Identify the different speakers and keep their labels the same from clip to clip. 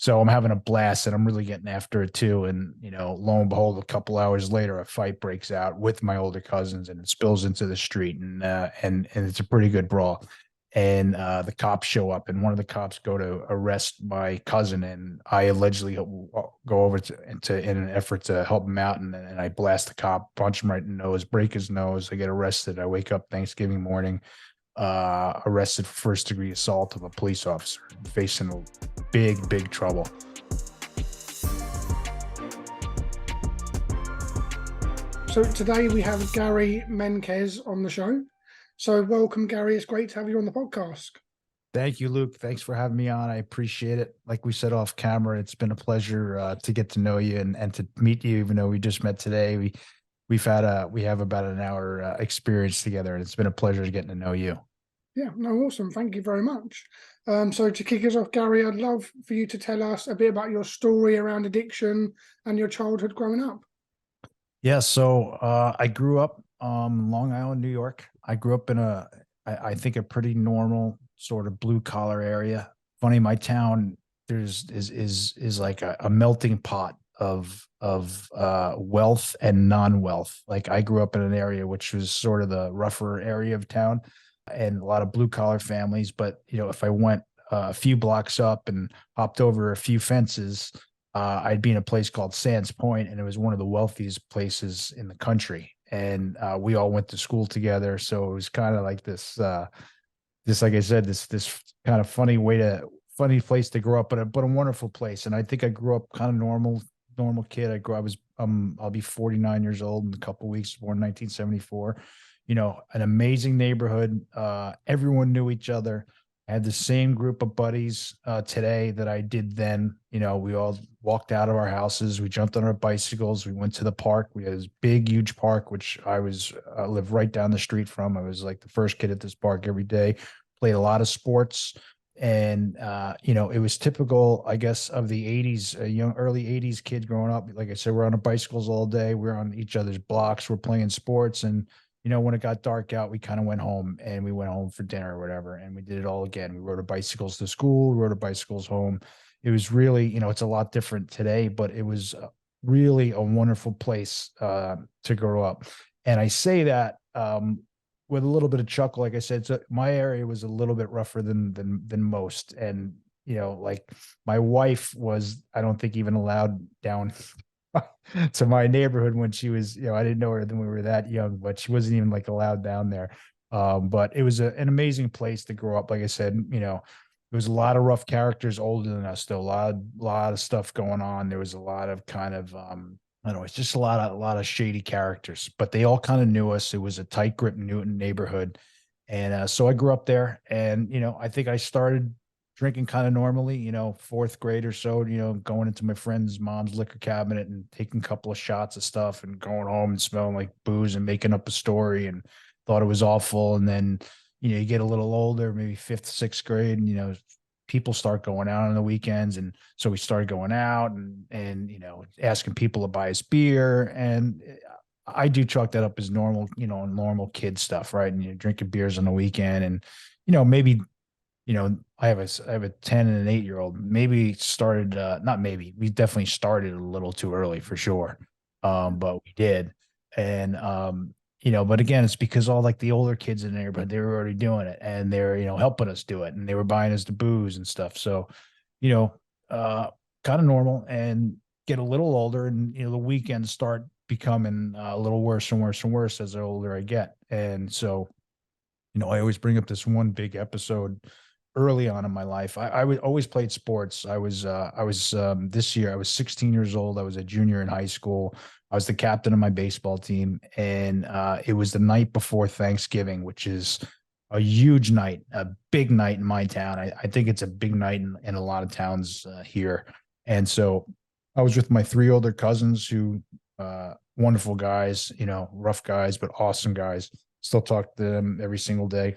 Speaker 1: So I'm having a blast and I'm really getting after it too. And, lo and behold, a couple hours later, a fight breaks out with my older cousins and it spills into the street. And it's a pretty good brawl. And the cops show up, and one of the cops go to arrest my cousin, and I allegedly go over in an effort to help him out, and I blast the cop, punch him right in the nose, break his nose. I get arrested. I wake up Thanksgiving morning, arrested for first-degree assault of a police officer, facing a big trouble.
Speaker 2: So today we have Gary Menkes on the show. So welcome, Gary. It's great to have you on the podcast.
Speaker 1: Thank you, Luke. Thanks for having me on. I appreciate it. Like we said off camera, it's been a pleasure to get to know you and to meet you, even though we just met today. We have about an hour experience together, and it's been a pleasure getting to know you.
Speaker 2: Yeah, no, awesome. Thank you very much. So to kick us off, Gary, I'd love for you to tell us a bit about your story around addiction and your childhood growing up.
Speaker 1: Yeah, so I grew up Long Island, New York. I grew up in I think a pretty normal sort of blue collar area. Funny, my town is like a melting pot of wealth and non-wealth. Like I grew up in an area which was sort of the rougher area of town, and a lot of blue collar families. But if I went a few blocks up and hopped over a few fences, I'd be in a place called Sands Point, and it was one of the wealthiest places in the country. And we all went to school together, so it was kind of like this, like I said, this kind of funny place to grow up, but a wonderful place. And I think I grew up kind of normal kid. I'll be 49 years old in a couple of weeks, born in 1974. An amazing neighborhood. Everyone knew each other. I had the same group of buddies today that I did then. We all walked out of our houses. We jumped on our bicycles. We went to the park. We had this big, huge park, which I lived right down the street from. I was like the first kid at this park every day. Played a lot of sports. And, it was typical, I guess, of the 80s, early 80s kid growing up. Like I said, we're on our bicycles all day. We're on each other's blocks. We're playing sports. And when it got dark out, we kind of went home, and we went home for dinner or whatever. And we did it all again. We rode our bicycles to school, rode our bicycles home. It was really, it's a lot different today, but it was really a wonderful place to grow up. And I say that with a little bit of chuckle. Like I said, my area was a little bit rougher than most. And, like my wife was, I don't think, even allowed down to my neighborhood when she was, I didn't know her when we were that young, but she wasn't even like allowed down there. But it was an amazing place to grow up. Like I said, there was a lot of rough characters older than us, though. A lot of stuff going on. There was a lot of kind of, I don't know, it's just a lot of shady characters, but they all kind of knew us. It was a tight grip Newton neighborhood. And so I grew up there, and, I think I started drinking kind of normally, fourth grade or so, going into my friend's mom's liquor cabinet and taking a couple of shots of stuff and going home and smelling like booze and making up a story and thought it was awful. And then, you get a little older, maybe fifth, sixth grade, and, people start going out on the weekends. And so we started going out and, asking people to buy us beer. And I do chalk that up as normal, normal kid stuff, right? And you're drinking beers on the weekend, and, maybe, I have a 10 and an 8-year-old. Maybe started, not maybe, we definitely started a little too early for sure. But we did. And, but again, it's because all like the older kids in the neighborhood, they were already doing it, and they're, helping us do it, and they were buying us the booze and stuff. So, kind of normal, and get a little older, and, the weekends start becoming a little worse and worse and worse as the older I get. And so, I always bring up this one big episode early on in my life. I always played sports. This year, I was 16 years old. I was a junior in high school. I was the captain of my baseball team. And it was the night before Thanksgiving, which is a huge night, a big night in my town. I think it's a big night in a lot of towns here. And so I was with my 3 older cousins who, wonderful guys, rough guys, but awesome guys. Still talk to them every single day.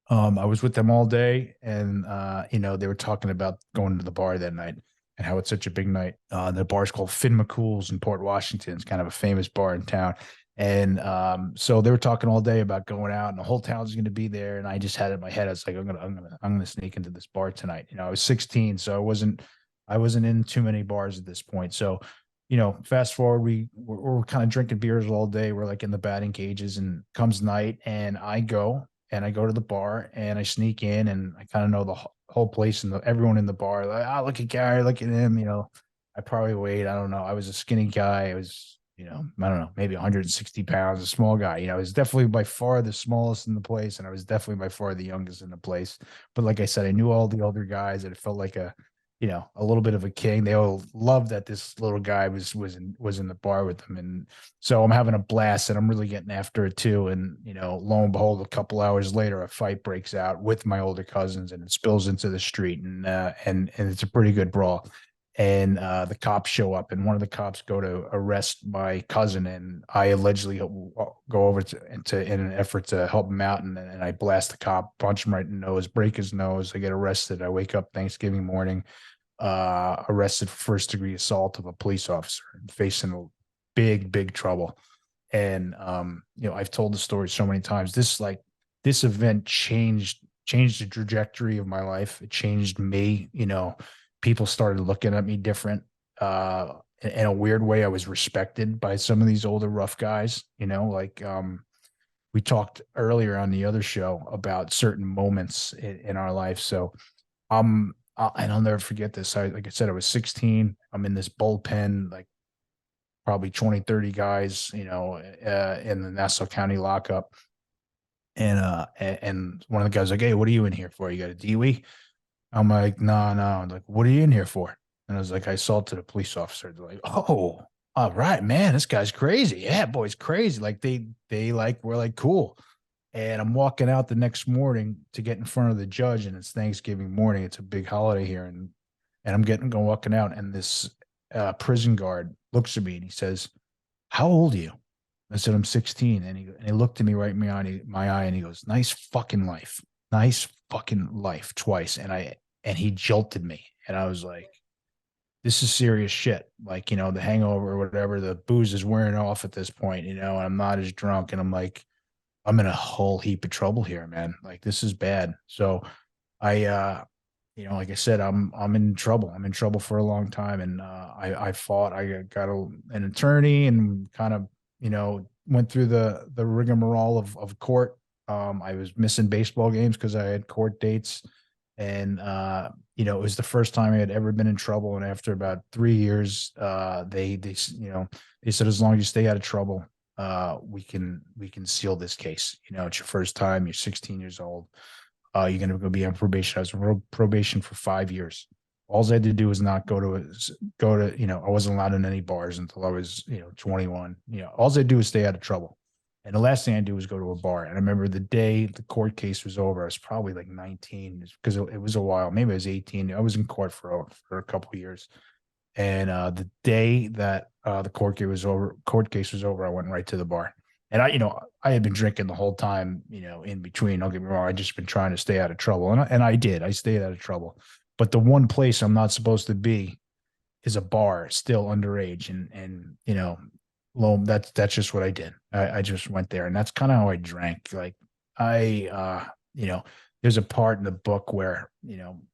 Speaker 1: I was with them all day, and they were talking about going to the bar that night and how it's such a big night. The bar's called Finn McCool's in Port Washington. It's kind of a famous bar in town. And so they were talking all day about going out, and the whole town's going to be there. And I just had it in my head, I was like, I'm gonna sneak into this bar tonight. I was 16, so I wasn't I wasn't in too many bars at this point. So, fast forward, we're kind of drinking beers all day. We're like in the batting cages, and comes night, and I go to the bar and I sneak in, and I kind of know the whole place and everyone in the bar. Like, look at Gary, look at him. I probably weighed, I don't know. I was a skinny guy. I was, I don't know, maybe 160 pounds, a small guy. I was definitely by far the smallest in the place, and I was definitely by far the youngest in the place. But like I said, I knew all the older guys, and it felt like a little bit of a king. They all loved that this little guy was in the bar with them, and so I'm having a blast, and I'm really getting after it too. And lo and behold, a couple hours later, a fight breaks out with my older cousins, and it spills into the street, and it's a pretty good brawl. And the cops show up, and one of the cops go to arrest my cousin, and I allegedly go over in an effort to help him out, and I blast the cop, punch him right in the nose, break his nose. I get arrested. I wake up Thanksgiving morning, arrested for first degree assault of a police officer, and facing big trouble. And I've told the story so many times. This event changed the trajectory of my life. It changed me. People started looking at me different. In a weird way, I was respected by some of these older rough guys. We talked earlier on the other show about certain moments in our life. So and I'll never forget this. Like I said, I was 16. I'm in this bullpen, like probably 20, 30 guys, in the Nassau County lockup. And one of the guys like, "Hey, what are you in here for? You got a DWI?" I'm like, "No, no." I'm like, "What are you in here for?" And I was like, "I assaulted a police officer." They're like, "Oh, all right, man, this guy's crazy. Yeah, boy's crazy." Like they like were like cool. And I'm walking out the next morning to get in front of the judge, and it's Thanksgiving morning. It's a big holiday here, and I'm going walking out, and this prison guard looks at me and he says, "How old are you?" I said, "I'm 16." And he looked at me right in my eye, and he goes, nice fucking life, twice. And he jolted me, and I was like, "This is serious shit." Like, the hangover or whatever, the booze is wearing off at this point, and I'm not as drunk, and I'm like, I'm in a whole heap of trouble here, man. Like, this is bad. So I like I said, I'm in trouble. I'm in trouble for a long time. And I fought. I got an attorney, and kind of, went through the rigmarole of court. I was missing baseball games because I had court dates. And it was the first time I had ever been in trouble. And after about 3 years, they said, as long as you stay out of trouble, we can seal this case. It's your first time. You're 16 years old. You're going to go be on probation. I was on probation for 5 years. All I had to do was not go to. I wasn't allowed in any bars until I was 21. All I do is stay out of trouble. And the last thing I do was go to a bar. And I remember the day the court case was over, I was probably like 19, because it was a while. Maybe I was 18. I was in court for a couple of years. And the day that the court case was over, I went right to the bar. And I had been drinking the whole time, in between. Don't get me wrong. I just been trying to stay out of trouble. And I did. I stayed out of trouble. But the one place I'm not supposed to be is a bar, still underage. And that's just what I did. I just went there. And that's kind of how I drank. Like, there's a part in the book where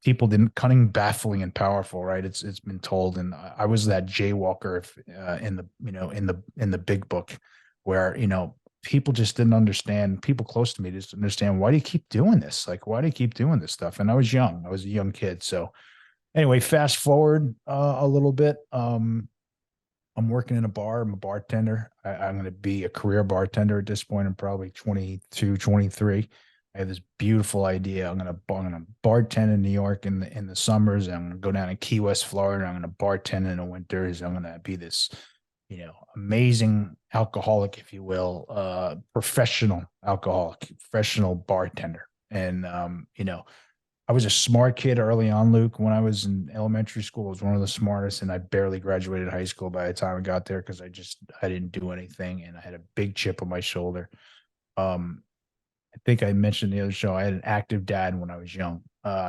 Speaker 1: people didn't cunning, baffling, and powerful, right? It's been told, and I was that jaywalker in the big book, where people just didn't understand. People close to me just didn't understand, why do you keep doing this? Like, why do you keep doing this stuff? And I was young. I was a young kid. So anyway, fast forward a little bit. I'm working in a bar. I'm a bartender. I'm going to be a career bartender at this point. I'm probably 22, 23. I have this beautiful idea. I'm gonna bartend in New York in the summers. I'm gonna go down to Key West, Florida. I'm gonna bartend in the winters. I'm gonna be this, amazing alcoholic, if you will, professional alcoholic, professional bartender. And I was a smart kid early on, Luke. When I was in elementary school, I was one of the smartest, and I barely graduated high school by the time I got there, because I didn't do anything, and I had a big chip on my shoulder. Um, I think I mentioned the other show, I had an active dad when I was young.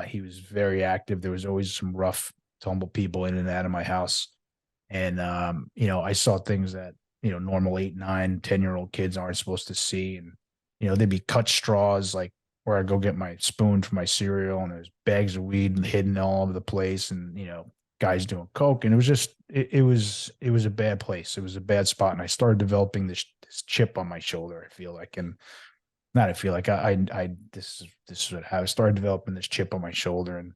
Speaker 1: He was very active. There was always some rough, tumble people in and out of my house. And, I saw things that, normal 8, 9, 10-year-old kids aren't supposed to see. And, there'd be cut straws, like where I go get my spoon for my cereal, and there's bags of weed hidden all over the place. And, guys doing coke, and it was just it was a bad place. It was a bad spot, and I started developing this chip on my shoulder. I feel like, and not I feel like I this is what I started developing this chip on my shoulder, and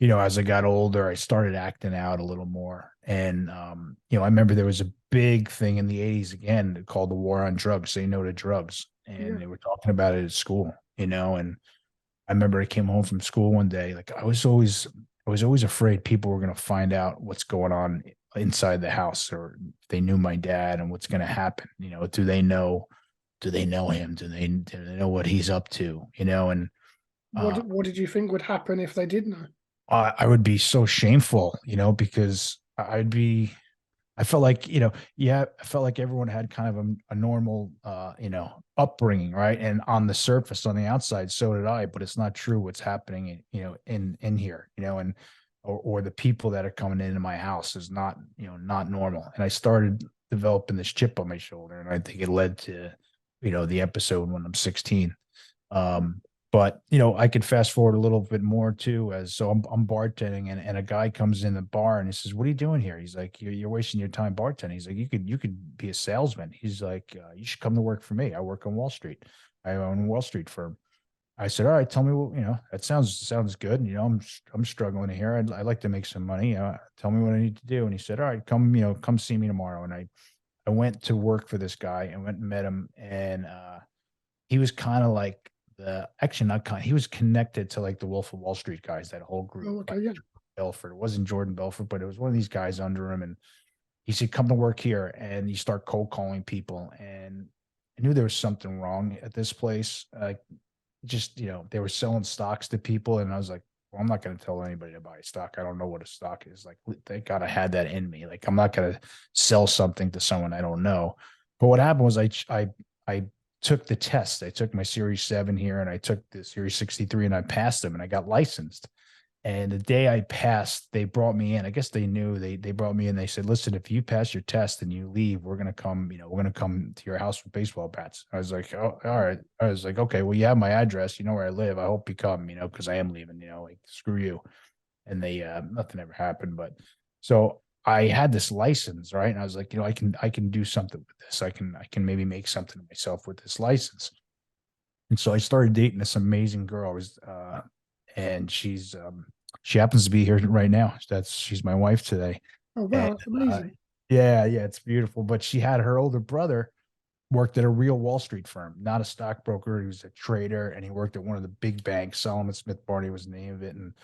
Speaker 1: as I got older, I started acting out a little more. And I remember there was a big thing in the '80s again called the war on drugs. Say no to drugs, and
Speaker 2: Yeah.
Speaker 1: they were talking about it at school. And I remember I came home from school one day, like I was always afraid people were going to find out what's going on inside the house, or if they knew my dad and what's going to happen. Do they know him? Do they know what he's up to? And uh,
Speaker 2: What did you think would happen if they did know?
Speaker 1: I would be so shameful, because I felt like, yeah, I felt like everyone had kind of a normal, upbringing, right? And on the surface, on the outside, so did I, but it's not true what's happening, in here, and or the people that are coming into my house is not normal. And I started developing this chip on my shoulder, and I think it led to, the episode when I'm 16. Um, but I could fast forward a little bit more too, as so I'm bartending, and a guy comes in the bar and he says, "What are you doing here?" He's like, "You're wasting your time bartending." He's like, "You could be a salesman." He's like, "You should come to work for me. I work on Wall Street. I own a Wall Street firm." I said, "All right, tell me what, that sounds good. I'm struggling here. I'd like to make some money. Tell me what I need to do." And he said, "All right, come see me tomorrow." And I went to work for this guy and went and met him, and he was kind of like the actually not kind. He was connected to like the Wolf of Wall Street guys, that whole group.
Speaker 2: Oh, okay, yeah.
Speaker 1: Belfort. It wasn't Jordan Belfort, but it was one of these guys under him. And he said, "Come to work here." And you start cold calling people. And I knew there was something wrong at this place. Just, they were selling stocks to people. And I was like, well, I'm not going to tell anybody to buy stock. I don't know what a stock is. Like, thank God I had that in me. Like, I'm not going to sell something to someone I don't know. But what happened was I took the test. I took my Series 7 here, and I took the Series 63, and I passed them, and I got licensed. And the day I passed, they brought me in. I guess they knew, they brought me in. They said, "Listen, if you pass your test and you leave, we're gonna come to your house with baseball bats." I was like, "Oh, all right." I was like, "Okay, well, you have my address. You know where I live. I hope you come, because I am leaving, like, screw you." And they nothing ever happened. But so I had this license, right? And I was like, I can do something with this. I can maybe make something of myself with this license. And so I started dating this amazing girl. And she happens to be here right now. She's my wife today.
Speaker 2: Oh,
Speaker 1: And
Speaker 2: wow, that's
Speaker 1: uh,
Speaker 2: amazing.
Speaker 1: yeah, yeah, it's beautiful. But she had her older brother worked at a real Wall Street firm, not a stockbroker. He was a trader, and he worked at one of the big banks. Solomon Smith Barney was the name of it. And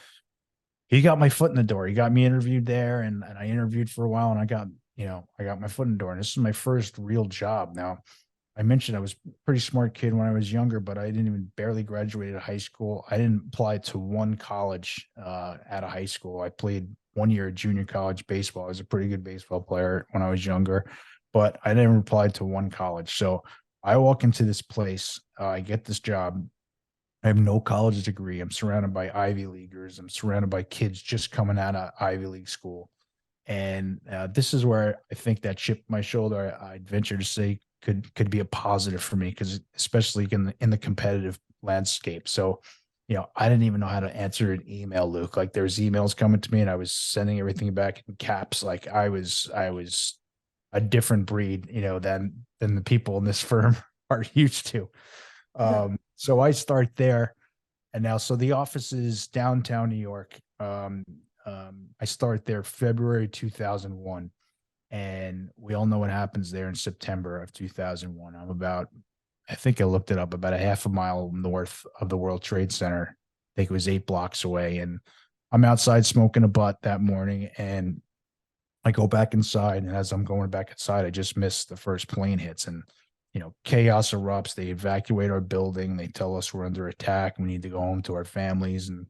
Speaker 1: he got my foot in the door. He got me interviewed there, and I interviewed for a while, and I got my foot in the door. And this is my first real job. Now, I mentioned I was a pretty smart kid when I was younger, but I didn't even barely graduated high school. I didn't apply to one college out of high school. I played 1 year of junior college baseball. I was a pretty good baseball player when I was younger, but I never applied to one college. So I walk into this place, I get this job. I have no college degree. I'm surrounded by Ivy Leaguers. I'm surrounded by kids just coming out of Ivy League school. And this is where I think that chip on my shoulder, I'd venture to say, could be a positive for me, because especially in the competitive landscape. So, I didn't even know how to answer an email, Luke. Like, there's emails coming to me, and I was sending everything back in caps. Like, I was a different breed, than the people in this firm are used to.
Speaker 2: Yeah.
Speaker 1: So I start there, and now, so the office is downtown New York. I start there February 2001, and we all know what happens there in September of 2001. I think I looked it up, about a half a mile north of the World Trade Center. I think it was 8 blocks away, and I'm outside smoking a butt that morning, and I go back inside, and as I'm going back inside, I just missed the first plane hits, and chaos erupts. They evacuate our building. They tell us we're under attack. We need to go home to our families, and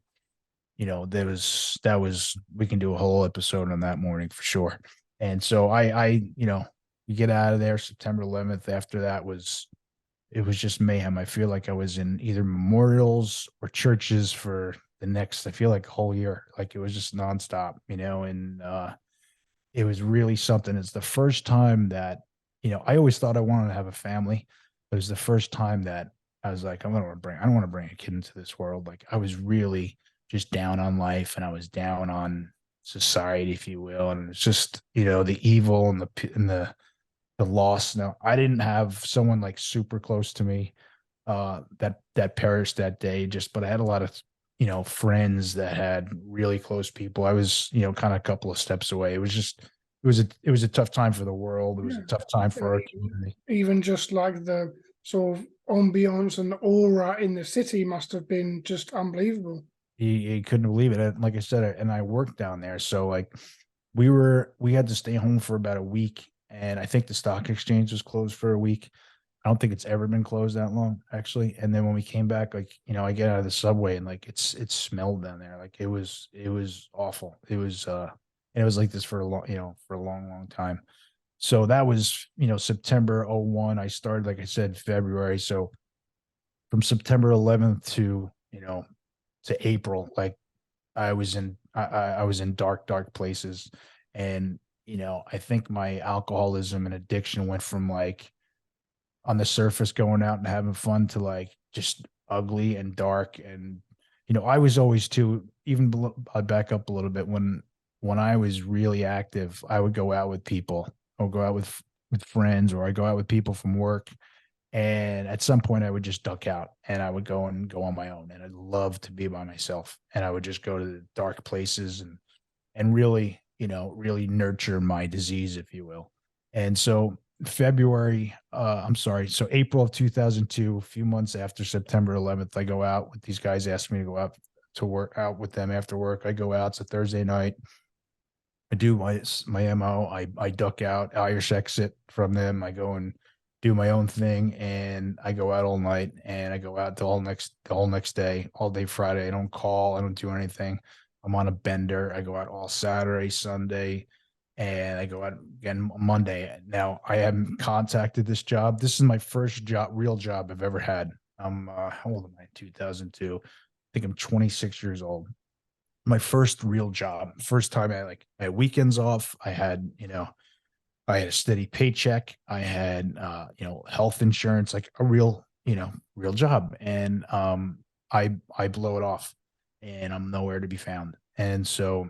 Speaker 1: that was we can do a whole episode on that morning for sure. And so you get out of there September 11th. After that, it was just mayhem. I feel like I was in either memorials or churches for the next, I feel like, a whole year. Like, it was just nonstop, and it was really something. It's the first time that, I always thought I wanted to have a family. It was the first time that I was like, I don't want to bring a kid into this world. Like, I was really just down on life, and I was down on society, if you will, and it's just the evil and the loss. Now, I didn't have someone like super close to me that perished that day, but I had a lot of friends that had really close people. I was kind of a couple of steps away. It was a tough time for the world. It was a
Speaker 2: Yeah.
Speaker 1: tough time
Speaker 2: Uh,
Speaker 1: for our community.
Speaker 2: Even just like the sort of ambiance and aura in the city must have been just unbelievable.
Speaker 1: He couldn't believe it. And like I said, and I worked down there, so like we had to stay home for about a week, and I think the stock exchange was closed for a week. I don't think it's ever been closed that long, actually. And then when we came back, like, I get out of the subway and like it smelled down there. Like it was awful. And it was like this for a long, long time. So that was, September '01. I started, like I said, February. So from September 11th to April, like I was in dark, dark places. And, I think my alcoholism and addiction went from like on the surface going out and having fun to like just ugly and dark. And I was always too, even I'll back up a little bit. When I was really active, I would go out with people, or go out with friends, or I go out with people from work. And at some point I would just duck out and I would go on my own, and I'd love to be by myself, and I would just go to the dark places and really, really nurture my disease, if you will. And so so April of 2002, a few months after September 11th, I go out with these guys, ask me to go out to work out with them after work. I go out, it's a Thursday night. I do my MO. I duck out, Irish exit from them. I go and do my own thing, and I go out all night, and I go out the whole next day, all day Friday. I don't call, I don't do anything. I'm on a bender. I go out all Saturday, Sunday, and I go out again Monday. Now I haven't contacted this job. This is my first job, real job I've ever had. I'm how old am I? 2002. I think I'm 26 years old. My first real job. First time I had weekends off. I had a steady paycheck. I had health insurance, like a real job. And I blow it off, and I'm nowhere to be found. And so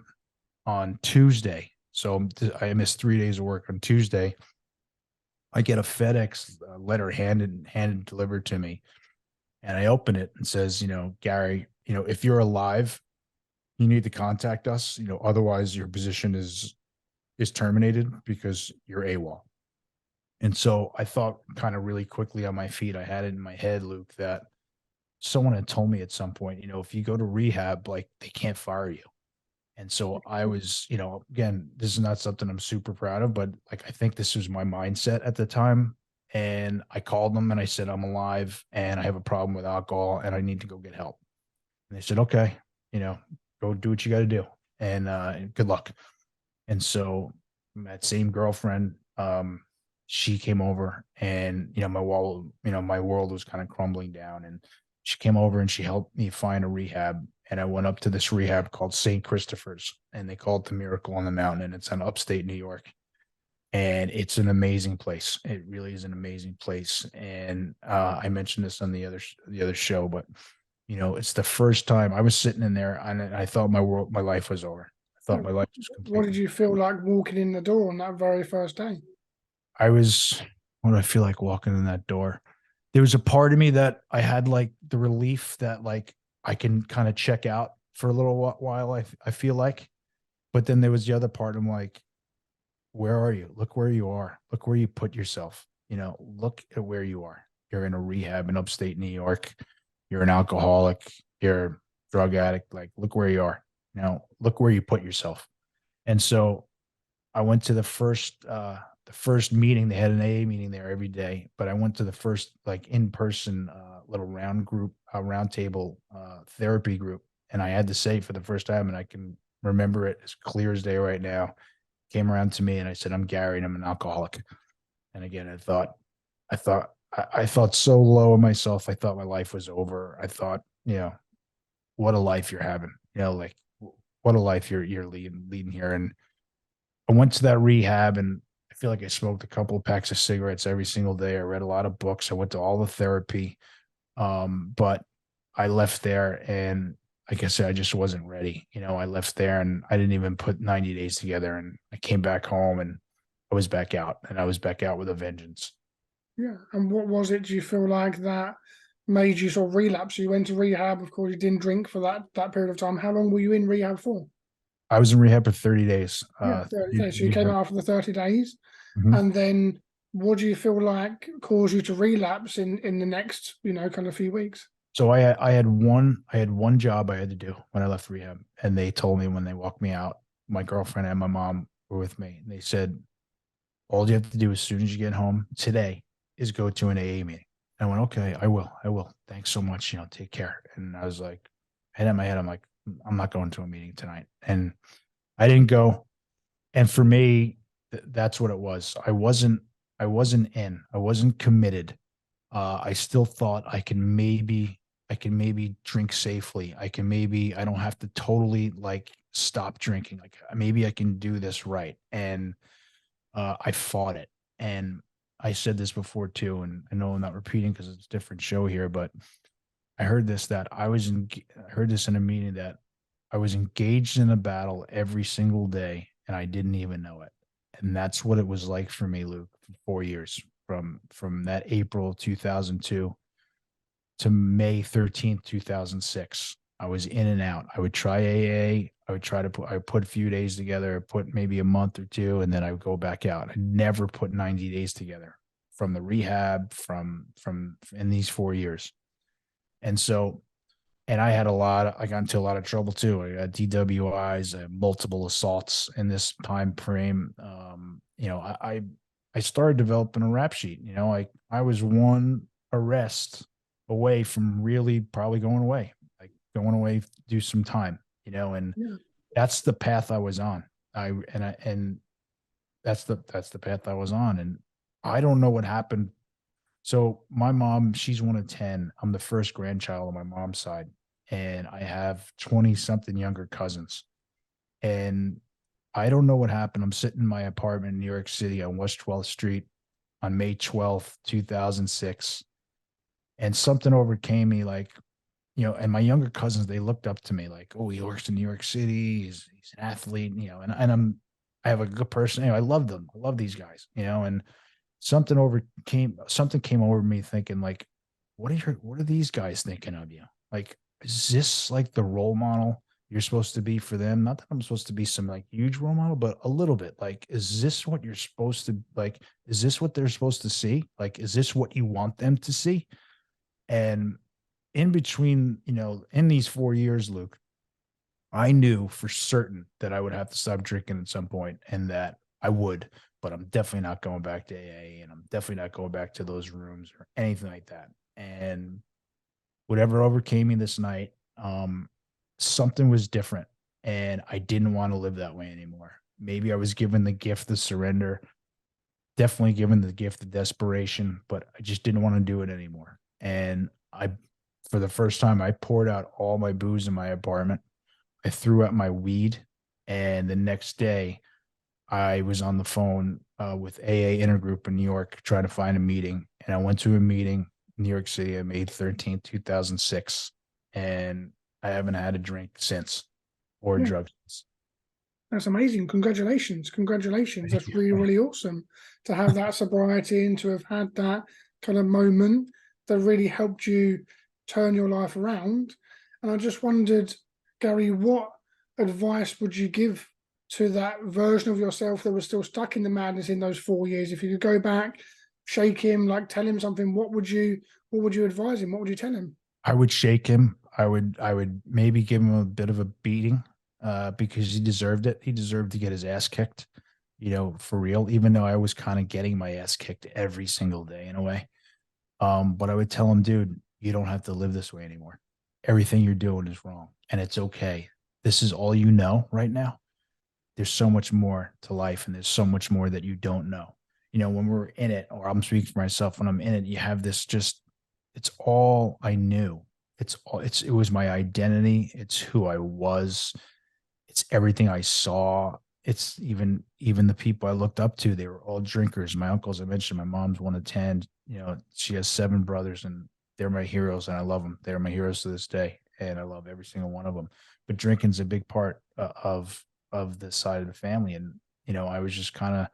Speaker 1: on Tuesday, so I missed 3 days of work. On Tuesday, I get a FedEx letter handed delivered to me, and I open it and says, Gary, if you're alive, you need to contact us. Otherwise your position is terminated because you're AWOL. And so I thought kind of really quickly on my feet. I had it in my head, Luke, that someone had told me at some point, if you go to rehab, like they can't fire you. And so I was, again, this is not something I'm super proud of, but like I think this was my mindset at the time. And I called them and I said, I'm alive and I have a problem with alcohol and I need to go get help. And they said, okay, you know, go do what you got to do. And good luck. And so that same girlfriend, she came over, and my world was kind of crumbling down. And she came over and she helped me find a rehab. And I went up to this rehab called St. Christopher's, and they call it the Miracle on the Mountain. And it's in upstate New York. And it's an amazing place. It really is an amazing place. And I mentioned this on the other show, but it's the first time I was sitting in there, and I thought my life was over. I thought my life was
Speaker 2: What did
Speaker 1: completely.
Speaker 2: you feel like walking in the door on that very first day?
Speaker 1: I was. What do I feel like walking in that door? There was a part of me that I had like the relief that like I can kind of check out for a little while. I feel like, but then there was the other part. I'm like, where are you? Look where you are. Look where you put yourself. Look at where you are. You're in a rehab in upstate New York. You're an alcoholic. You're a drug addict. Like, look where you are. Look where you put yourself. And so I went to the first meeting. They had an AA meeting there every day, but I went to the first like in person little round table therapy group, and I had to say for the first time, and I can remember it as clear as day right now. Came around to me and I said, "I'm Gary, and I'm an alcoholic." And again, I thought so low of myself. I thought my life was over. I thought, what a life you're having. Like what a life you're leading here. And I went to that rehab, and I feel like I smoked a couple of packs of cigarettes every single day. I read a lot of books. I went to all the therapy. But I left there, and like I said, I just wasn't ready. I left there and I didn't even put 90 days together, and I came back home and I was back out, and I was back out with a vengeance.
Speaker 2: Yeah. And what was it, do you feel like, that made you sort of relapse? You went to rehab, of course, you didn't drink for that period of time. How long were you in rehab for?
Speaker 1: I was in rehab for 30 days.
Speaker 2: Yeah, 30 days. So you came
Speaker 1: Rehab.
Speaker 2: out after the 30 days.
Speaker 1: Mhm.
Speaker 2: And then what do you feel like caused you to relapse in the next, kind of few weeks?
Speaker 1: So I had one job I had to do when I left rehab, and they told me when they walked me out, my girlfriend and my mom were with me, and they said, all you have to do as soon as you get home today is go to an AA meeting. And I went, okay, I will. Thanks so much. Take care. And I was like, head in my head, I'm like, I'm not going to a meeting tonight. And I didn't go. And for me, that's what it was. I wasn't in. I wasn't committed. I still thought I can maybe drink safely. I don't have to totally like stop drinking. Like maybe I can do this right. And I fought it. And I said this before too, and I know I'm not repeating because it's a different show here, but I heard this in a meeting that I was engaged in a battle every single day and I didn't even know it. And that's what it was like for me, Luke, for 4 years, from that April 2002 to May 13th, 2006. I was in and out. I would try AA. I would put a few days together, put maybe a month or two, and then I would go back out. I never put 90 days together from the rehab from in these 4 years. And so, and I got into a lot of trouble too. I got DWIs, multiple assaults in this time frame. I started developing a rap sheet. I was one arrest away from really probably going away, like going away, do some time, and
Speaker 2: Yeah.
Speaker 1: that's the path I was on. And that's the path I was on. And I don't know what happened. So my mom, she's one of 10. I'm the first grandchild on my mom's side, and I have 20 something younger cousins. And I don't know what happened. I'm sitting in my apartment in New York City on West 12th Street on May 12th, 2006. And something overcame me, like, and my younger cousins, they looked up to me like, oh, he works in New York City. He's an athlete, I have a good person. I love them. I love these guys, and something came over me thinking like, what are these guys thinking of you? Like, is this like the role model you're supposed to be for them? Not that I'm supposed to be some like huge role model, but a little bit. Like, is this what you're supposed to like? Is this what they're supposed to see? Like, is this what you want them to see? And in between, in these 4 years, Luke, I knew for certain that I would have to stop drinking at some point, and that I would, but I'm definitely not going back to AA, and I'm definitely not going back to those rooms or anything like that. And whatever overcame me this night, something was different, and I didn't want to live that way anymore. Maybe I was given the gift of surrender, definitely given the gift of desperation, but I just didn't want to do it anymore. And for the first time, I poured out all my booze in my apartment. I threw out my weed, and the next day, I was on the phone with AA Intergroup in New York trying to find a meeting, and I went to a meeting in New York City on May 13th, 2006, and I haven't had a drink since or
Speaker 2: Yeah.
Speaker 1: drugs since.
Speaker 2: That's amazing. Congratulations. Congratulations.
Speaker 1: Thank
Speaker 2: That's
Speaker 1: you.
Speaker 2: really, really awesome to have that sobriety and to have had that kind of moment that really helped you turn your life around. And I just wondered, Gary, what advice would you give to that version of yourself that was still stuck in the madness in those 4 years? If you could go back, shake him, like tell him something, what would you advise him? What would you tell him?
Speaker 1: I would shake him. I would maybe give him a bit of a beating because he deserved it. He deserved to get his ass kicked, for real, even though I was kind of getting my ass kicked every single day in a way. But I would tell him, dude, you don't have to live this way anymore. Everything you're doing is wrong, and it's okay. This is all you know right now. There's so much more to life, and there's so much more that you don't know. When we're in it, or I'm speaking for myself, when I'm in it, you have this just, it's all I knew. It was my identity. It's who I was. It's everything I saw. It's even the people I looked up to. They were all drinkers. My uncles, I mentioned, my mom's one of 10. She has 7 brothers, and they're my heroes, and I love them. They're my heroes to this day. and I love every single one of them. But drinking's a big part of the side of the family. And, I was just kind of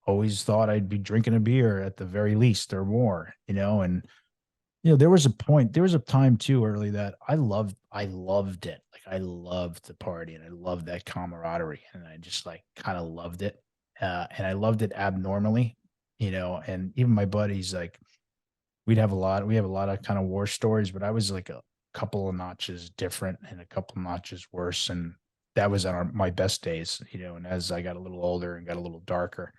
Speaker 1: always thought I'd be drinking a beer at the very least or more, and there was a point, there was a time too early that I loved it. Like I loved the party and I loved that camaraderie and I just like kind of loved it. And I loved it abnormally, and even my buddies, like we have a lot of kind of war stories, but I was like a couple of notches different and a couple of notches worse. And that was on my best days, and as I got a little older and got a little darker,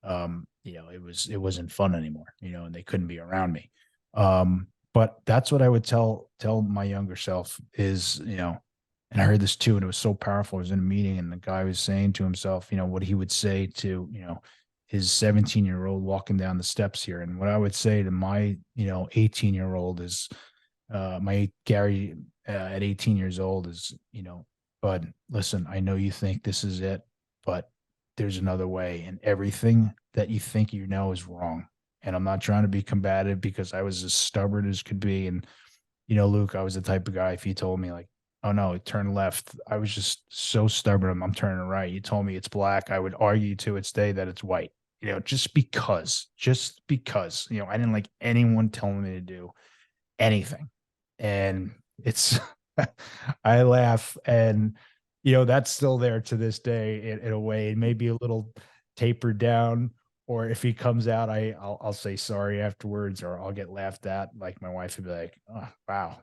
Speaker 1: it wasn't fun anymore, and they couldn't be around me. But that's what I would tell my younger self is, and I heard this too, and it was so powerful. I was in a meeting and the guy was saying to himself, what he would say to, his 17-year-old walking down the steps here. And what I would say to my, 18-year-old is, my Gary at 18 years old is, bud, listen, I know you think this is it, but there's another way, and everything that you think is wrong. And I'm not trying to be combative because I was as stubborn as could be. And, Luke, I was the type of guy, if you told me like, oh no, turn left, I was just so stubborn. I'm turning right. You told me it's black, I would argue to its day that it's white, just because, I didn't like anyone telling me to do anything. And it's I laugh, and that's still there to this day in a way. It may be a little tapered down, or if he comes out, I'll say sorry afterwards, or I'll get laughed at. Like my wife would be like, "Oh, wow,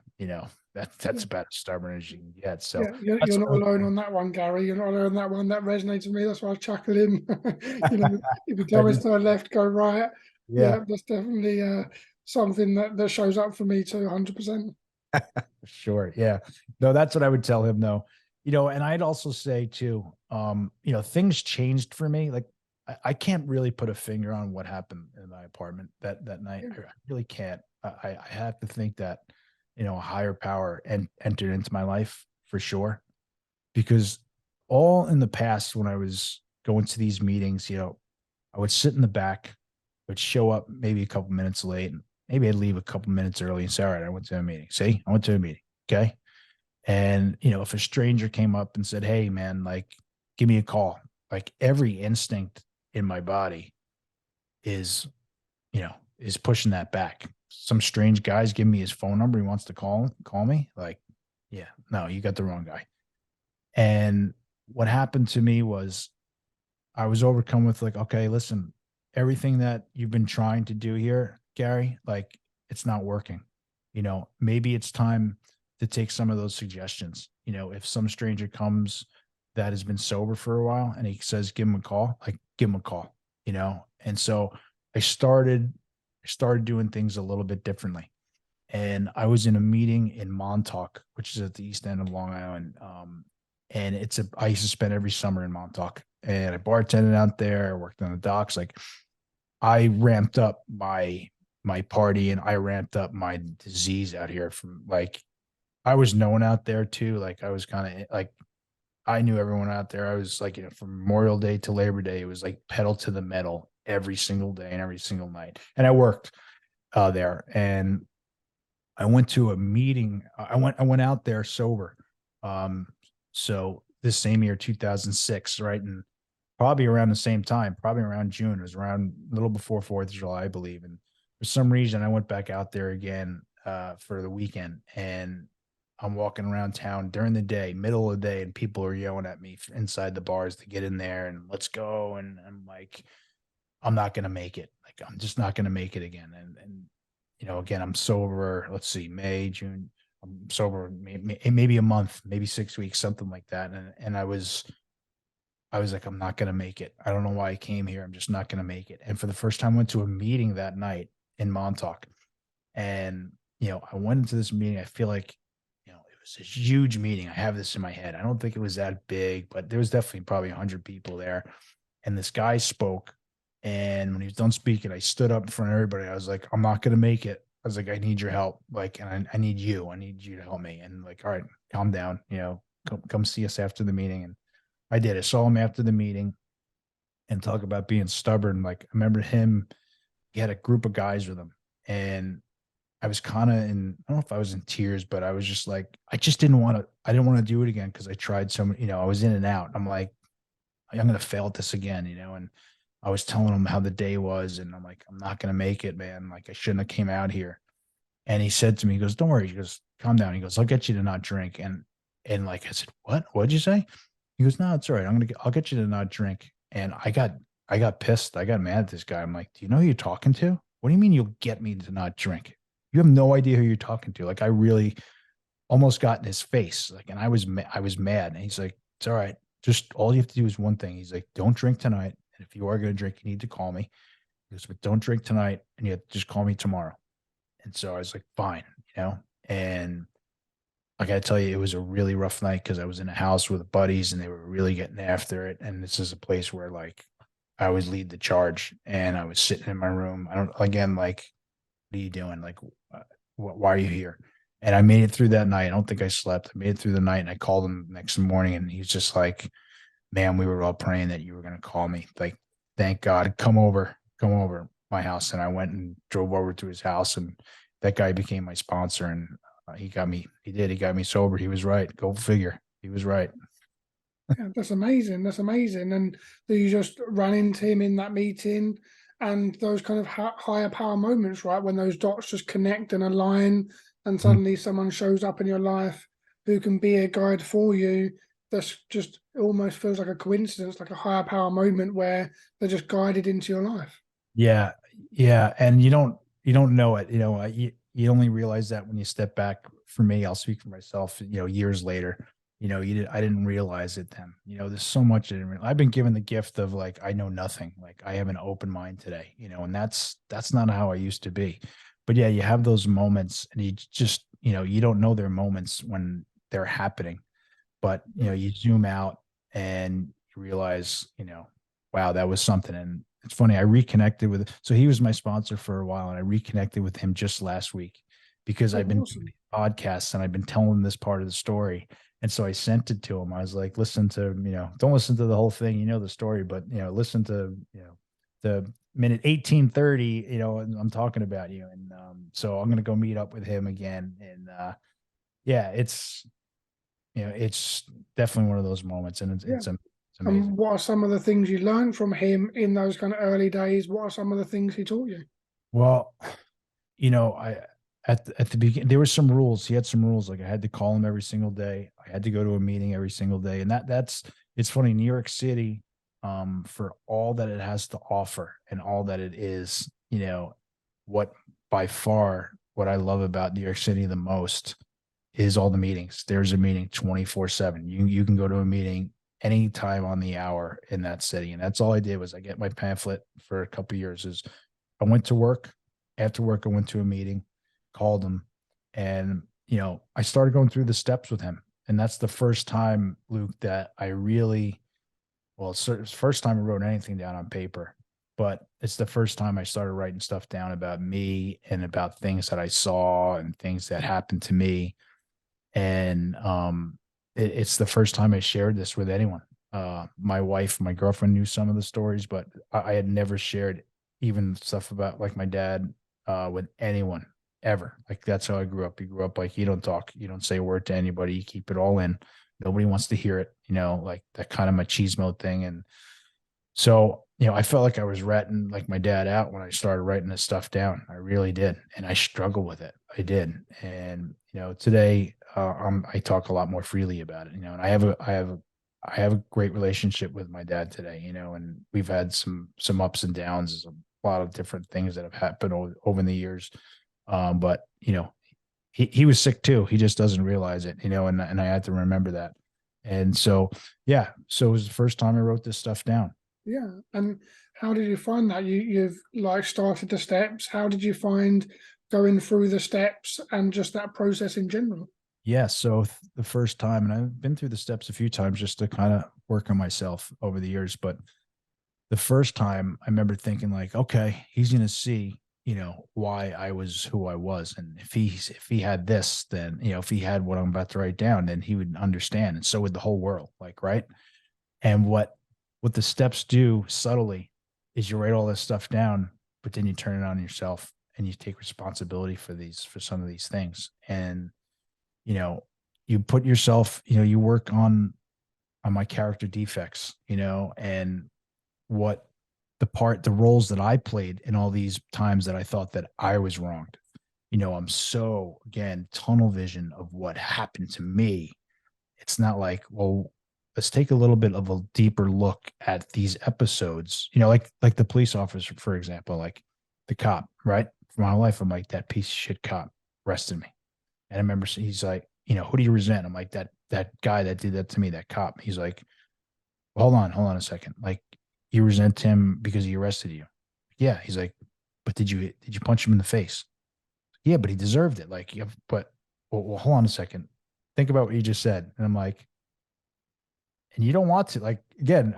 Speaker 1: that's
Speaker 2: Yeah,
Speaker 1: about as stubborn as you can get." So
Speaker 2: yeah, you're
Speaker 1: that's
Speaker 2: not
Speaker 1: what
Speaker 2: alone on that one, Gary. You're not alone on that one. That resonates with me. That's why I was chuckling. If you
Speaker 1: I
Speaker 2: tell me
Speaker 1: just
Speaker 2: to turn left, go right.
Speaker 1: yeah,
Speaker 2: Yeah, that's definitely something that shows up for me too, 100%.
Speaker 1: sure. Yeah. No, that's what I would tell him though. And I'd also say too, things changed for me. Like I can't really put a finger on what happened in my apartment that night.
Speaker 2: Yeah,
Speaker 1: I really can't. I have to think that, a higher power entered into my life for sure. Because all in the past, when I was going to these meetings, I would sit in the back, would show up maybe a couple minutes late, and maybe I'd leave a couple minutes early and say, all right, I went to a meeting. See, I went to a meeting. Okay. And, if a stranger came up and said, hey, man, like, give me a call, like every instinct in my body is, is pushing that back. Some strange guy's giving me his phone number. He wants to call me. Like, yeah, no, you got the wrong guy. And what happened to me was I was overcome with like, okay, listen, everything that you've been trying to do here, Gary, like it's not working. Maybe it's time to take some of those suggestions. If some stranger comes that has been sober for a while and he says, give him a call, like give him a call, And so I started, I started doing things a little bit differently. And I was in a meeting in Montauk, which is at the east end of Long Island. And I used to spend every summer in Montauk, and I bartended out there. I worked on the docks. Like I ramped up my party, and I ramped up my disease out here. From like I was known out there too. Like I was kind of like I knew everyone out there. I was like, from Memorial Day to Labor Day, it was like pedal to the metal every single day and every single night. And I worked there, and I went to a meeting. I went out there sober. Um, so this same year, 2006, right? And probably around the same time, probably around June. It was around a little before 4th of July, I believe. And for some reason, I went back out there again for the weekend. And I'm walking around town during the day, middle of the day, and people are yelling at me inside the bars to get in there and let's go. And I'm like, I'm not going to make it. Like, I'm just not going to make it again. And, again, I'm sober. Let's see, May, June. I'm sober maybe a month, maybe 6 weeks, something like that. And I was like, I'm not going to make it. I don't know why I came here. I'm just not going to make it. And for the first time, I went to a meeting that night in Montauk. And, I went into this meeting. I feel like, it was a huge meeting. I have this in my head. I don't think it was that big, but there was definitely probably 100 people there. And this guy spoke. And when he was done speaking, I stood up in front of everybody. I was like, I'm not going to make it. I was like, I need your help. Like, and I need you. I need you to help me. And like, all right, calm down. Come see us after the meeting. And I did. I saw him after the meeting and talk about being stubborn. Like, I remember him, he had a group of guys with him. And I was kind of in, I don't know if I was in tears, but I was just like, I didn't want to do it again because I tried so many, I was in and out. I'm like, I'm going to fail at this again, and I was telling him how the day was. And I'm like, I'm not going to make it, man. Like, I shouldn't have came out here. And he said to me, he goes, don't worry. He goes, calm down. He goes, I'll get you to not drink. And like, I said, what'd you say? He goes, no, it's all right. I'll get you to not drink. And I got pissed. I got mad at this guy. I'm like, do you know who you're talking to? What do you mean you'll get me to not drink? You have no idea who you're talking to. Like, I really almost got in his face. Like, and I was mad. And he's like, it's all right. Just all you have to do is one thing. He's like, don't drink tonight. And if you are going to drink, you need to call me. He goes, but don't drink tonight. And you have to just call me tomorrow. And so I was like, fine, and I got to tell you, it was a really rough night because I was in a house with buddies and they were really getting after it. And this is a place where like I always lead the charge, and I was sitting in my room. I don't, again, like, what are you doing? Like, why are you here? And I made it through that night. I don't think I slept. I made it through the night, and I called him next morning, and he's just like, man, we were all praying that you were going to call me. Like, thank God, come over my house. And I went and drove over to his house, and that guy became my sponsor. And he got me sober. He was right. Go figure. He was right.
Speaker 2: Yeah, that's amazing. That's amazing. And that you just ran into him in that meeting, and those kind of higher power moments, right? When those dots just connect and align, and
Speaker 1: Mhm.
Speaker 2: suddenly someone shows up in your life who can be a guide for you. That's just, it almost feels like a coincidence, like a higher power moment where they're just guided into your life.
Speaker 1: Yeah. Yeah. And you don't know it, you only realize that when you step back. For me, I'll speak for myself, years later, I didn't realize it then. There's so much I didn't I've been given the gift of like, I know nothing. Like, I have an open mind today, and that's not how I used to be. But yeah, you have those moments, and you just, you don't know their moments when they're happening. But you zoom out and you realize, wow, that was something. And it's funny, I reconnected with, so he was my sponsor for a while, and I reconnected with him just last week because I've
Speaker 2: Oh,
Speaker 1: been doing
Speaker 2: awesome.
Speaker 1: podcasts and I've been telling him this part of the story. And so I sent it to him. I was like, listen to, don't listen to the whole thing, the story, but listen to, the minute 18:30, and I'm talking about you. And so I'm gonna go meet up with him again. And yeah, it's definitely one of those moments, and
Speaker 2: Yeah.
Speaker 1: it's
Speaker 2: And
Speaker 1: amazing.
Speaker 2: what are some of the things you learned from him in those kind of early days? What are some of the things he taught you?
Speaker 1: Well, I at the beginning there were some rules. He had some rules, like I had to call him every single day. I had to go to a meeting every single day, and that's it's funny. New York City, for all that it has to offer and all that it is, what by far what I love about New York City the most is all the meetings. There's a meeting 24/7. You can go to a meeting anytime on the hour in that city. And that's all I did was I get my pamphlet for a couple of years is I went to work. After work, I went to a meeting, called him, and I started going through the steps with him. And that's the first time, Luke, that I really, well, it's the first time I wrote anything down on paper, but it's the first time I started writing stuff down about me and about things that I saw and things that happened to me. And it's the first time I shared this with anyone. My wife, my girlfriend knew some of the stories, but I had never shared even stuff about like my dad with anyone ever. Like, that's how I grew up. You grew up like, you don't talk, you don't say a word to anybody, you keep it all in. Nobody wants to hear it, like that kind of machismo thing. And so, I felt like I was ratting like my dad out when I started writing this stuff down. I really did. And I struggled with it. I did. And, today, I talk a lot more freely about it, and I have a great relationship with my dad today, and we've had some ups and downs, a lot of different things that have happened over the years. But, he was sick too. He just doesn't realize it, and I had to remember that. And so, yeah, so it was the first time I wrote this stuff down.
Speaker 2: Yeah. And how did you find that? You've like started the steps. How did you find going through the steps and just that process in general?
Speaker 1: Yeah. So the first time, and I've been through the steps a few times just to kind of work on myself over the years, but the first time I remember thinking like, okay, he's going to see, why I was who I was. And if he had this, then, if he had what I'm about to write down, then he would understand. And so would the whole world. Like, right. And what the steps do subtly is you write all this stuff down, but then you turn it on yourself. and you take responsibility for some of these things. And, you know, you put yourself, you work on my character defects, and what the roles that I played in all these times that I thought that I was wronged. I'm so, again, tunnel vision of what happened to me. It's not like, well, let's take a little bit of a deeper look at these episodes, like the police officer, for example, like the cop, right? For my life, I'm like, that piece of shit cop arrested me. And I remember he's like, who do you resent? I'm like, that guy that did that to me, that cop. He's like, hold on a second. Like, you resent him because he arrested you. Yeah. He's like, but did you punch him in the face? Yeah, but he deserved it. Like, yeah, but well, hold on a second. Think about what you just said. And I'm like, and you don't want to, like, again,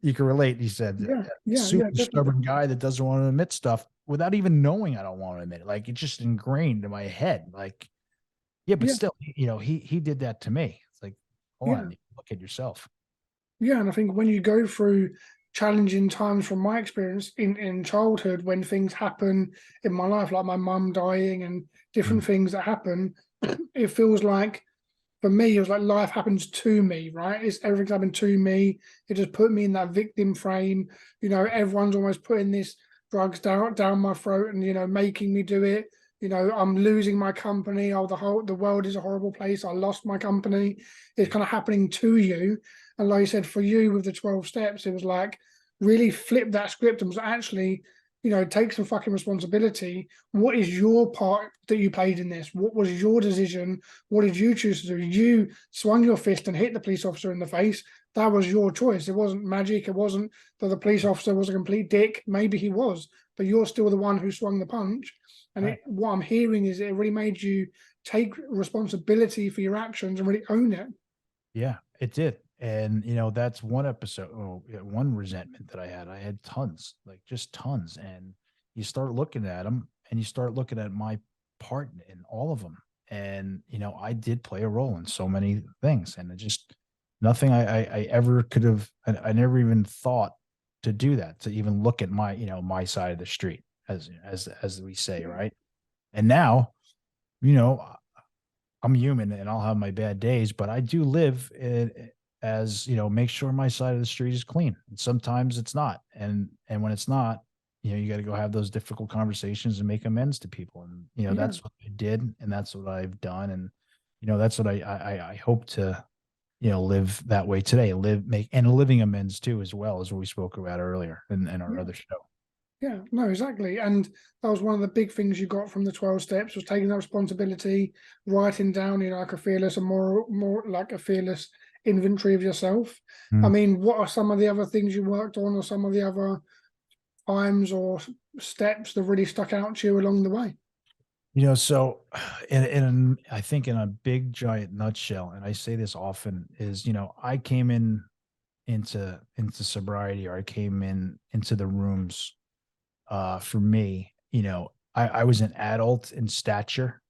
Speaker 1: you can relate. He said,
Speaker 2: Yeah, yeah, yeah,
Speaker 1: super
Speaker 2: definitely.
Speaker 1: stubborn guy that doesn't want to admit stuff without even knowing I don't want to admit it. Like, it's just ingrained in my head. Like, yeah, but
Speaker 2: Yeah,
Speaker 1: still, he did that to me. It's like, hold
Speaker 2: yeah.
Speaker 1: on, look at yourself.
Speaker 2: Yeah, and I think when you go through challenging times from my experience in childhood, when things happen in my life, like my mum dying and different
Speaker 1: Mm,
Speaker 2: things that happen, it feels like for me, it was like life happens to me, right? It's everything's happened to me. It just put me in that victim frame. Everyone's almost putting this drugs down my throat and making me do it. I'm losing my company. Oh, the world is a horrible place. I lost my company. It's kind of happening to you. And like you said, for you with the 12 steps, it was like really flip that script and was actually, take some fucking responsibility. What is your part that you played in this? What was your decision? What did you choose to do? You swung your fist and hit the police officer in the face. That was your choice. It wasn't magic. It wasn't that the police officer was a complete dick. Maybe he was, but you're still the one who swung the punch. And
Speaker 1: right.
Speaker 2: what I'm hearing is it really made you take responsibility for your actions and really own it.
Speaker 1: Yeah, it did. And that's one episode, yeah, one resentment that I had. I had tons, like just tons. And you start looking at them and you start looking at my part in all of them. And I did play a role in so many things. And it just nothing I ever could have, I never even thought to do that, to even look at my, my side of the street, as we say,
Speaker 2: Yeah,
Speaker 1: right? And now, you know, I'm human and I'll have my bad days, but I do live as, make sure my side of the street is clean. And sometimes it's not. And when it's not, you got to go have those difficult conversations and make amends to people. And,
Speaker 2: yeah,
Speaker 1: that's what I did. And that's what I've done. And, that's what I hope to, live that way today, make and living amends too, as well as what we spoke about earlier in our
Speaker 2: yeah.
Speaker 1: other show.
Speaker 2: Yeah, no, exactly. And that was one of the big things you got from the 12 steps was taking that responsibility, writing down, like a fearless and more like a fearless inventory of yourself. I
Speaker 1: Mm.
Speaker 2: mean, what are some of the other things you worked on or some of the other times or steps that really stuck out to you along the way?
Speaker 1: So I think in a big giant nutshell, and I say this often, is I came into sobriety, or I came into the rooms, for me, I was an adult in stature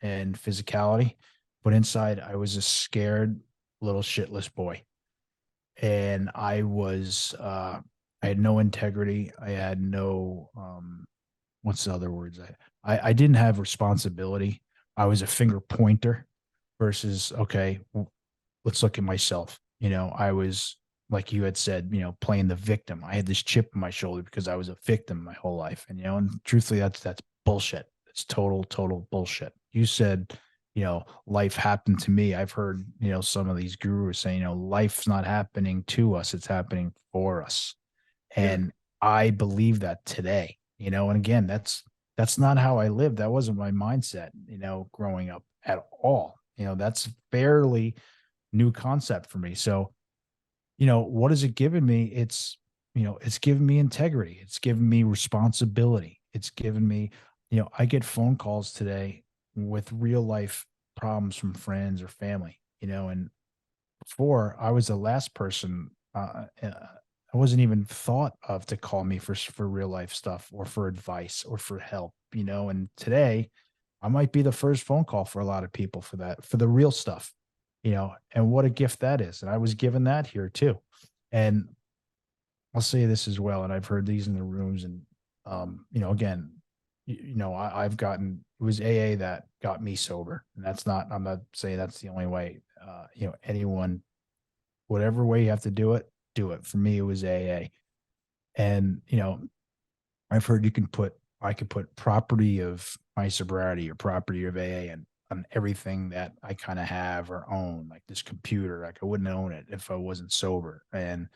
Speaker 1: and physicality, but inside I was a scared little shitless boy. And I had no integrity. I had no what's the other words? I didn't have responsibility. I was a finger pointer versus, okay, let's look at myself. I was, like you had said, playing the victim. I had this chip in my shoulder because I was a victim my whole life. And truthfully, that's bullshit. It's total bullshit. You said, life happened to me. I've heard, some of these gurus say, life's not happening to us, it's happening for us.
Speaker 2: Yeah,
Speaker 1: And I believe that today, and again, that's not how I lived. That wasn't my mindset, growing up at all. That's fairly new concept for me. So, what has it given me? It's given me integrity. It's given me responsibility. It's given me, I get phone calls today with real life problems from friends or family, and before I was the last person, I wasn't even thought of to call me for real life stuff or for advice or for help, and today I might be the first phone call for a lot of people for that, for the real stuff, and what a gift that is. And I was given that here too. And I'll say this as well, and I've heard these in the rooms, and again, I've gotten, it was AA that got me sober. And I'm not saying that's the only way. Anyone, whatever way you have to do it, do it. For me, it was AA. And, I've heard I could put property of my sobriety or property of AA and on everything that I kind of have or own, like this computer. Like I wouldn't own it if I wasn't sober. And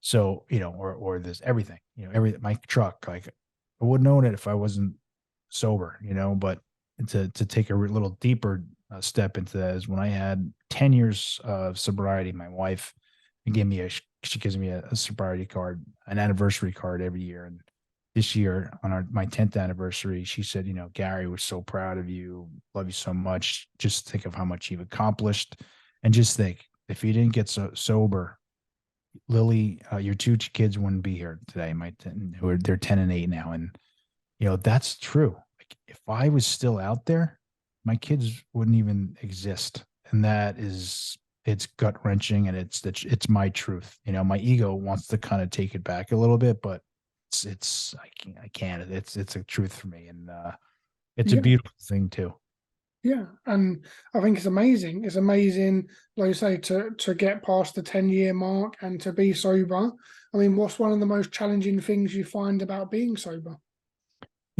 Speaker 1: so, or this everything, my truck, like I wouldn't own it if I wasn't sober, but to take a little deeper step into that is when I had 10 years of sobriety, my wife gave me she gives me a sobriety card, an anniversary card every year. And this year on my 10th anniversary, she said, Gary, we're so proud of you. Love you so much. Just think of how much you've accomplished. And just think, if you didn't get sober, Lily, your two kids wouldn't be here today. They're 10 and 8 now. And, that's true. Like if I was still out there, my kids wouldn't even exist. And it's gut wrenching, and it's my truth. My ego wants to kind of take it back a little bit, but I can't. It's a truth for me. And, it's a
Speaker 2: Yeah.
Speaker 1: beautiful thing too.
Speaker 2: Yeah, and I think it's amazing. It's amazing, like you say, to get past the 10-year mark and to be sober. I mean, what's one of the most challenging things you find about being sober?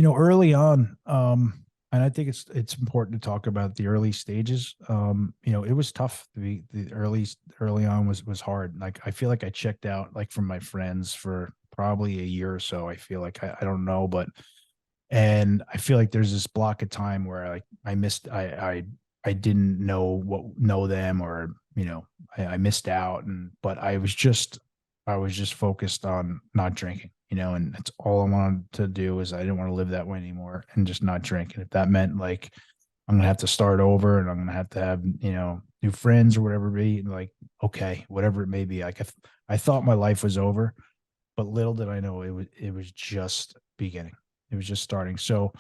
Speaker 1: Early on, and I think it's important to talk about the early stages. It was tough. The early on was hard. Like I feel like I checked out like from my friends for probably a year or so. I feel like I don't know, but and I feel like there's this block of time where like I missed I didn't know them, or I missed out. And but I was just focused on not drinking, and that's all I wanted to do. Is I didn't want to live that way anymore and just not drink. And if that meant like I'm gonna have to start over and I'm gonna have to have new friends or whatever it be, like okay, whatever it may be. Like I thought my life was over, but little did I know it was just beginning. It was just starting. So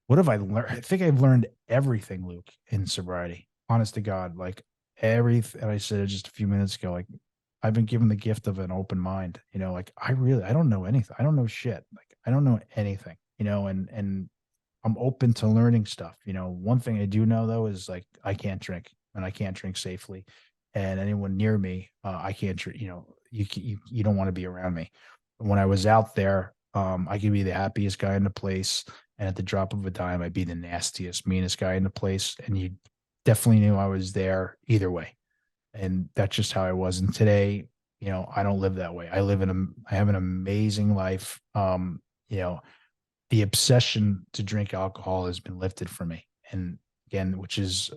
Speaker 1: what have I learned? I think I've learned everything, Luke, in sobriety. Honest to God, like everything. And I said it just a few minutes ago. Like I've been given the gift of an open mind. Like I don't know anything. I don't know shit. Like I don't know anything. And I'm open to learning stuff. One thing I do know though is like I can't drink, and I can't drink safely. And anyone near me, I can't drink. You don't want to be around me. When I was out there, I could be the happiest guy in the place, and at the drop of a dime, I'd be the nastiest, meanest guy in the place, and you definitely knew I was there either way. And that's just how I was. And today, I don't live that way. I have an amazing life. The obsession to drink alcohol has been lifted from me. And again, which is,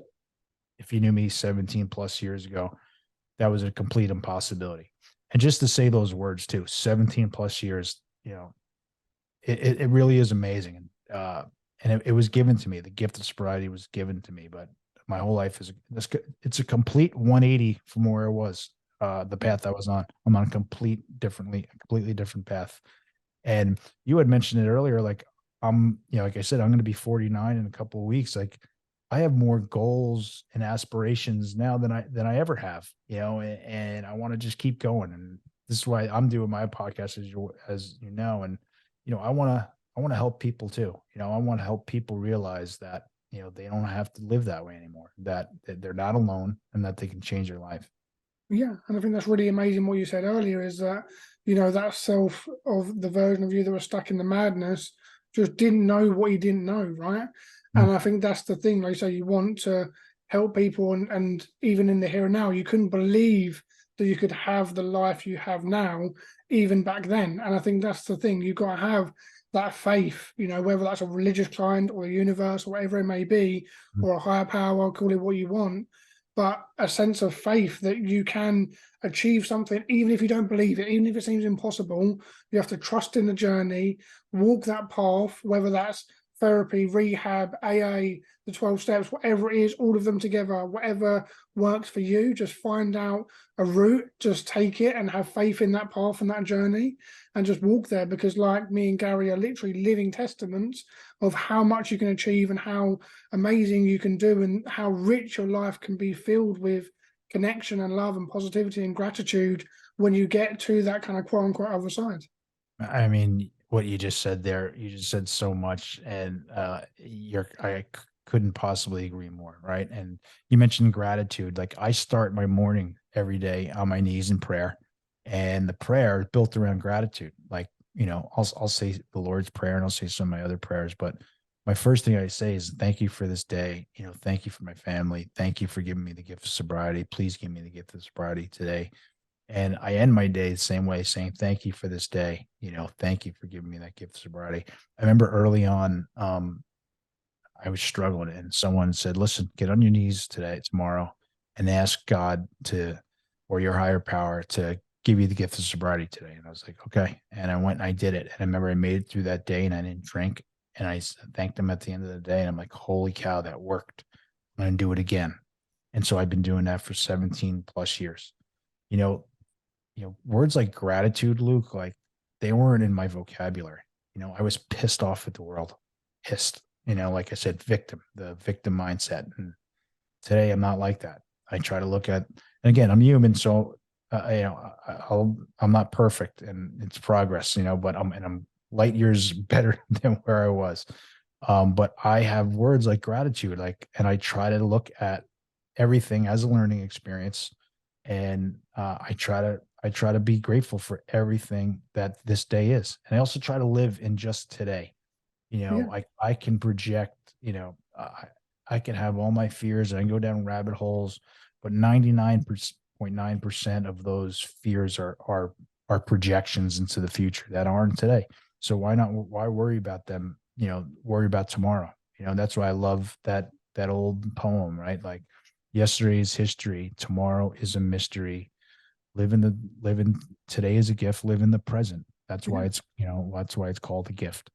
Speaker 1: if you knew me 17 plus years ago, that was a complete impossibility. And just to say those words too, 17 plus years, it really is amazing. And it was given to me. The gift of sobriety was given to me, but my whole life it's a complete 180 from where I was, the path I was on. I'm on a completely different path. And you had mentioned it earlier, like like I said, I'm going to be 49 in a couple of weeks. Like I have more goals and aspirations now than I ever have, and I want to just keep going. And this is why I'm doing my podcast, as you know, and I want to help people too. I want to help people realize that they don't have to live that way anymore. That they're not alone, and that they can change their life.
Speaker 2: Yeah, and I think that's really amazing what you said earlier is that, that self of the version of you that was stuck in the madness just didn't know what you didn't know, right? And I think that's the thing, like you say, you want to help people and even in the here and now, you couldn't believe that you could have the life you have now, even back then. And I think that's the thing, you've got to have that faith, whether that's a religious kind or a universe or whatever it may be, or a higher power, call it what you want, but a sense of faith that you can achieve something, even if you don't believe it, even if it seems impossible. You have to trust in the journey, walk that path, whether that's therapy, rehab, AA, the 12 steps, whatever it is, all of them together, whatever works for you. Just find out a route, just take it and have faith in that path and that journey and just walk there. Because like me and Gary are literally living testaments of how much you can achieve and how amazing you can do and how rich your life can be filled with connection and love and positivity and gratitude when you get to that kind of quote unquote other side.
Speaker 1: I mean, what you just said there. You just said so much, and couldn't possibly agree more, right? And you mentioned gratitude. Like, I start my morning every day on my knees in prayer, and the prayer is built around gratitude. Like, I'll say the Lord's Prayer, and I'll say some of my other prayers, but my first thing I say is thank you for this day. Thank you for my family. Thank you for giving me the gift of sobriety. Please give me the gift of sobriety today. And I end my day the same way, saying, thank you for this day. Thank you for giving me that gift of sobriety. I remember early on, I was struggling, and someone said, listen, get on your knees today, tomorrow, and ask God or your higher power to give you the gift of sobriety today. And I was like, okay. And I went and I did it. And I remember I made it through that day and I didn't drink. And I thanked him at the end of the day. And I'm like, holy cow, that worked. I'm going to do it again. And so I've been doing that for 17 plus years. You know, words like gratitude, Luke, like, they weren't in my vocabulary. I was pissed off at the world, pissed, like I said, the victim mindset. And today I'm not like that. I try to look at, and again, I'm human. So, I'm not perfect, and it's progress, but I'm light years better than where I was. But I have words like gratitude, and I try to look at everything as a learning experience. And I try to be grateful for everything that this day is. And I also try to live in just today.
Speaker 2: Yeah,
Speaker 1: I can project, I can have all my fears and I can go down rabbit holes, but 99.9% of those fears are projections into the future that aren't today. So why worry about them? Worry about tomorrow. That's why I love that old poem, right? Like, yesterday is history, tomorrow is a mystery. Live in today is a gift, live in the present.
Speaker 2: yeah.
Speaker 1: That's why it's called a gift.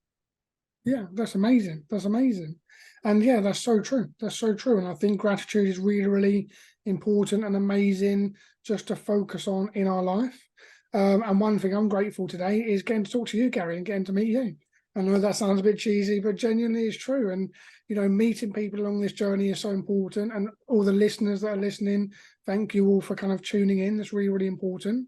Speaker 2: Yeah, that's amazing. That's amazing. And yeah, that's so true. That's so true. And I think gratitude is really, really important and amazing just to focus on in our life. And one thing I'm grateful today is getting to talk to you, Gary, and getting to meet you. I know that sounds a bit cheesy, but genuinely is true. And, meeting people along this journey is so important. And all the listeners that are listening, thank you all for kind of tuning in. That's really, really important.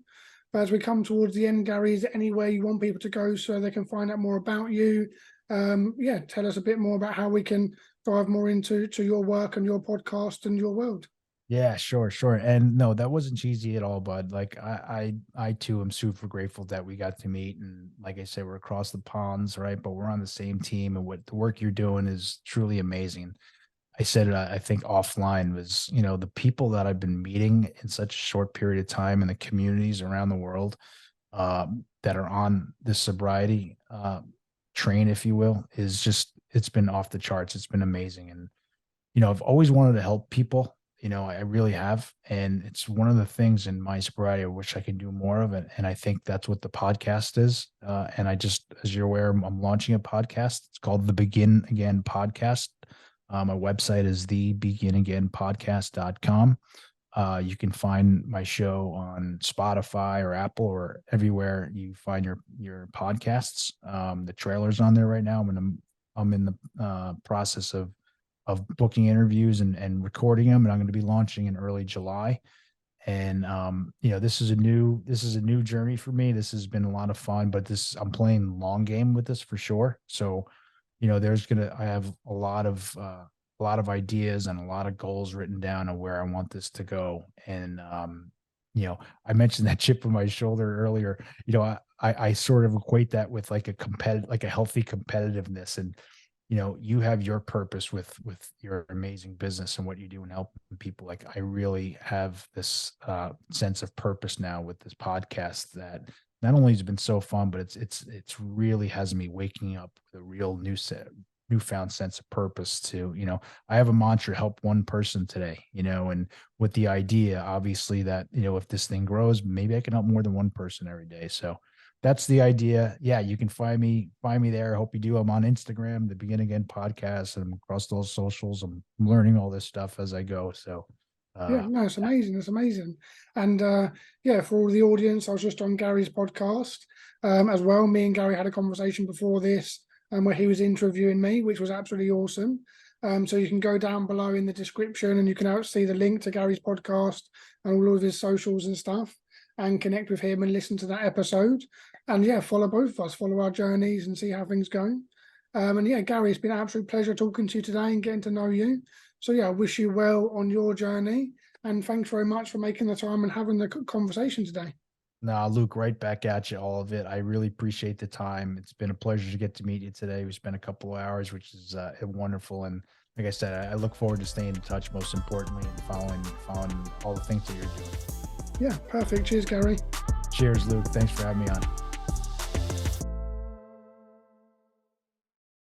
Speaker 2: But as we come towards the end, Gary, is there anywhere you want people to go so they can find out more about you? Yeah, tell us a bit more about how we can dive more into your work and your podcast and your world.
Speaker 1: Yeah, sure, sure. And no, that wasn't cheesy at all, bud. Like, I too am super grateful that we got to meet. And like I said, we're across the ponds, right? But we're on the same team, and what the work you're doing is truly amazing. I said it, I think offline, was, the people that I've been meeting in such a short period of time in the communities around the world, that are on this sobriety train, if you will, it's been off the charts. It's been amazing. And I've always wanted to help people. I really have. And it's one of the things in my sobriety I wish I could do more of it. And I think that's what the podcast is. And as you're aware, I'm launching a podcast. It's called the Begin Again Podcast. My website is thebeginagainpodcast.com. You can find my show on Spotify or Apple or everywhere you find your podcasts. The trailer's on there right now. I'm in the process of booking interviews and recording them, and I'm going to be launching in early July. And this is a new journey for me. This has been a lot of fun, but I'm playing long game with this for sure. So, I have a lot of ideas and a lot of goals written down of where I want this to go. And I mentioned that chip on my shoulder earlier. I sort of equate that with like a healthy competitiveness. And you have your purpose with your amazing business and what you do and helping people. Like, I really have this sense of purpose now with this podcast that not only has been so fun, but it's really has me waking up with a real newfound sense of purpose to, I have a mantra: help one person today, and with the idea, obviously, that, if this thing grows, maybe I can help more than one person every day. So that's the idea. Yeah, you can find me there. I hope you do. I'm on Instagram, the Begin Again Podcast, and I'm across those socials. I'm learning all this stuff as I go. So
Speaker 2: Yeah,
Speaker 1: uh
Speaker 2: no, it's amazing. It's amazing. And yeah, for all the audience, I was just on Gary's podcast as well. Me and Gary had a conversation before this where he was interviewing me, which was absolutely awesome. So you can go down below in the description and you can see the link to Gary's podcast and all of his socials and stuff and connect with him and listen to that episode. and yeah, follow both of us, follow our journeys and see how things go. And yeah, Gary, it's been an absolute pleasure talking to you today and getting to know you. So yeah, I wish you well on your journey, and thanks very much for making the time and having the conversation today.
Speaker 1: Nah, Luke, right back at you, all of it. I really appreciate the time. It's been a pleasure to get to meet you today. We spent a couple of hours, which is wonderful. And like I said, I look forward to staying in touch, most importantly, and following all the things that you're doing.
Speaker 2: Yeah, perfect. Cheers, Gary.
Speaker 1: Cheers, Luke. Thanks for having me on.